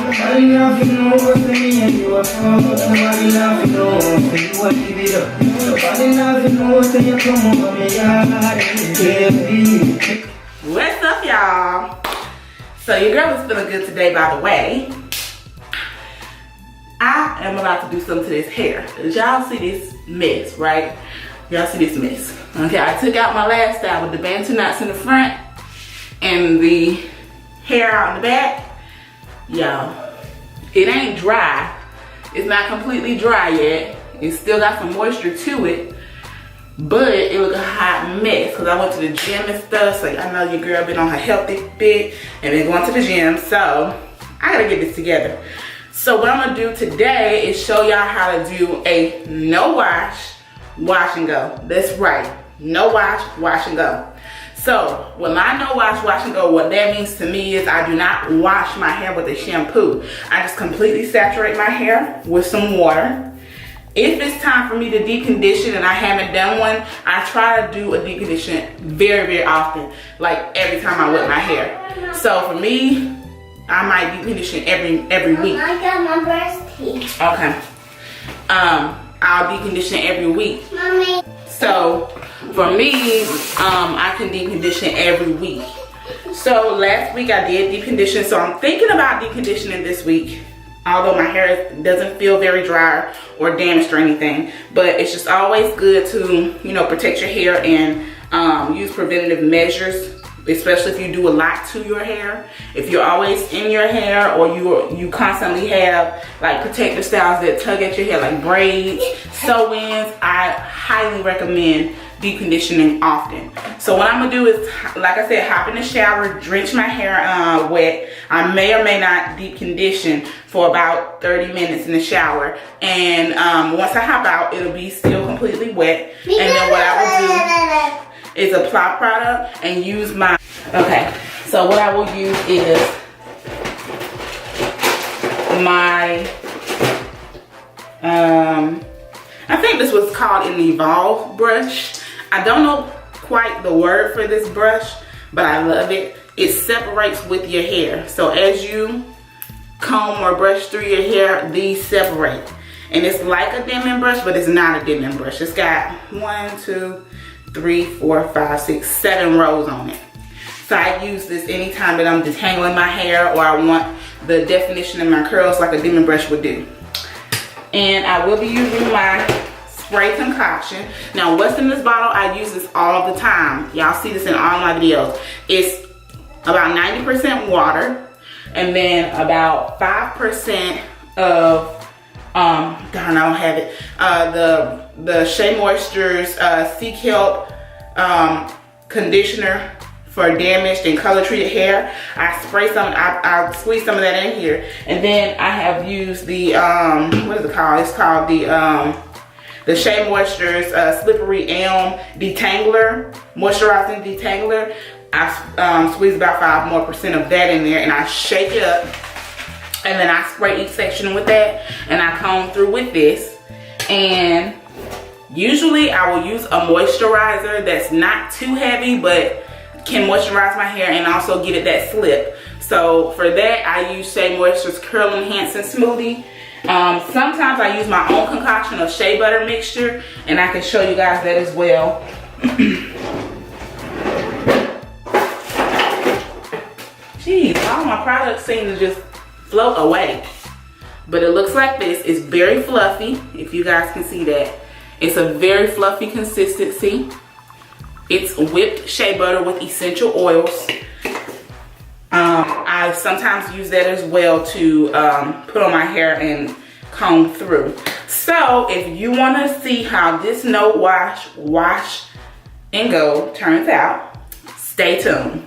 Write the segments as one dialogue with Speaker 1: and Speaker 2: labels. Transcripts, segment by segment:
Speaker 1: Nobody nothing knows what me and you are from. Nobody nothing knows that you are give it up. Nobody nothing knows that you come over me yard.
Speaker 2: What's up, y'all? So your girl is feeling good today, by the way. I am about to do something to this hair. Y'all see this mess, right? Y'all see this mess. Okay, I took out my last style with the bantu knots in the front and the hair out in the back. Y'all, it ain't dry. It's not completely dry yet. It still got some moisture to it, but it was a hot mess because I went to the gym and stuff. So I know your girl been on her healthy bit and been going to the gym. So I gotta get this together. So what I'm gonna do today is show y'all how to do a no wash, wash and go. That's right, no wash, wash and go. So with my no wash, wash and go, what that means to me is I do not wash my hair with a shampoo. I just completely saturate my hair with some water. If it's time for me to deep condition and I haven't done one, I try to do a deep condition very, very often, like every time I wet my hair. So for me, I might deep condition every week.
Speaker 3: I got my breast teeth.
Speaker 2: Okay. I'll deep condition every week.
Speaker 3: Mommy.
Speaker 2: So for me, I can deep condition every week. So last week I did deep condition, so I'm thinking about deep conditioning this week. Although my hair doesn't feel very dry or damaged or anything, but it's just always good to, you know, protect your hair and use preventative measures, especially if you do a lot to your hair. If you're always in your hair or you constantly have like protective styles that tug at your hair, like braids, sew-ins, I highly recommend deep conditioning often. So what I'm gonna do is, like I said, hop in the shower, drench my hair wet. I may or may not deep condition for about 30 minutes in the shower. And once I hop out, it'll be still completely wet. And then what I will do is apply product and use my, okay, so what I will use is my, I think this was called an Evolve brush. I don't know quite the word for this brush, but I love it. It separates with your hair. So as you comb or brush through your hair, these separate. And it's like a Denman brush, but it's not a Denman brush. It's got 1, 2, 3, 4, 5, 6, 7 rows on it. So I use this anytime that I'm detangling my hair or I want the definition of my curls like a Denman brush would do. And I will be using my spray concoction. Now what's in this bottle, I use this all the time. Y'all see this in all my videos. It's about 90% water and then about 5% of darn, I don't have it, the Shea Moisture's Sea Kelp conditioner for damaged and color treated hair. I spray some, I squeeze some of that in here, and then I have used the what is it called? It's called the Shea Moisture's Slippery Elm Detangler, moisturizing detangler. I squeeze about 5% more of that in there, and I shake it up, and then I spray each section with that, and I comb through with this. And usually I will use a moisturizer that's not too heavy, but can moisturize my hair and also give it that slip. So for that, I use Shea Moisture's Curl Enhancing Smoothie. Sometimes I use my own concoction of shea butter mixture, and I can show you guys that as well. Geez, all my products seem to just float away. But it looks like this. It's very fluffy, if you guys can see that. It's a very fluffy consistency. It's whipped shea butter with essential oils. I sometimes use that as well to put on my hair and comb through. So if you want to see how this no wash, wash and go turns out, stay tuned.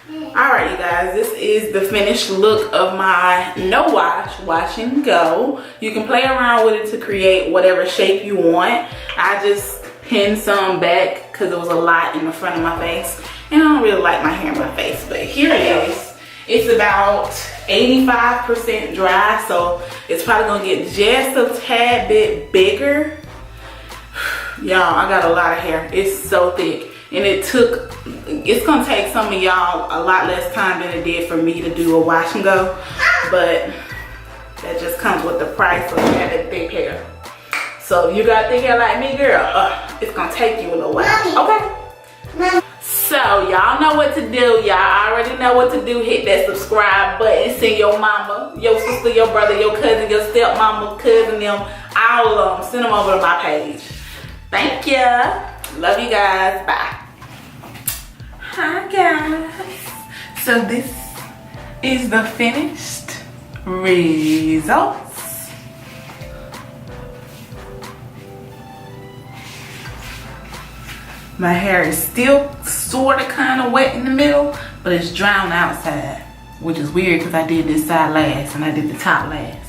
Speaker 2: Alright, you guys, this is the finished look of my no wash, wash and go. You can play around with it to create whatever shape you want. I just pinned some back because it was a lot in the front of my face. And I don't really like my hair in my face, but here it is. It's about 85% dry, so it's probably gonna get just a tad bit bigger. Y'all, I got a lot of hair. It's so thick. And it's gonna take some of y'all a lot less time than it did for me to do a wash and go. But that just comes with the price of having thick hair. So if you got thick hair like me, girl, it's gonna take you a little while, okay? So y'all know what to do. Y'all already know what to do. Hit that subscribe button. Send your mama, your sister, your brother, your cousin, your stepmama, cousin, them, all of them. Send them over to my page. Thank ya. Love you guys. Bye. Hi guys. So this is the finished results. My hair is still sort of kind of wet in the middle, but it's dry on the outside, which is weird because I did this side last and I did the top last.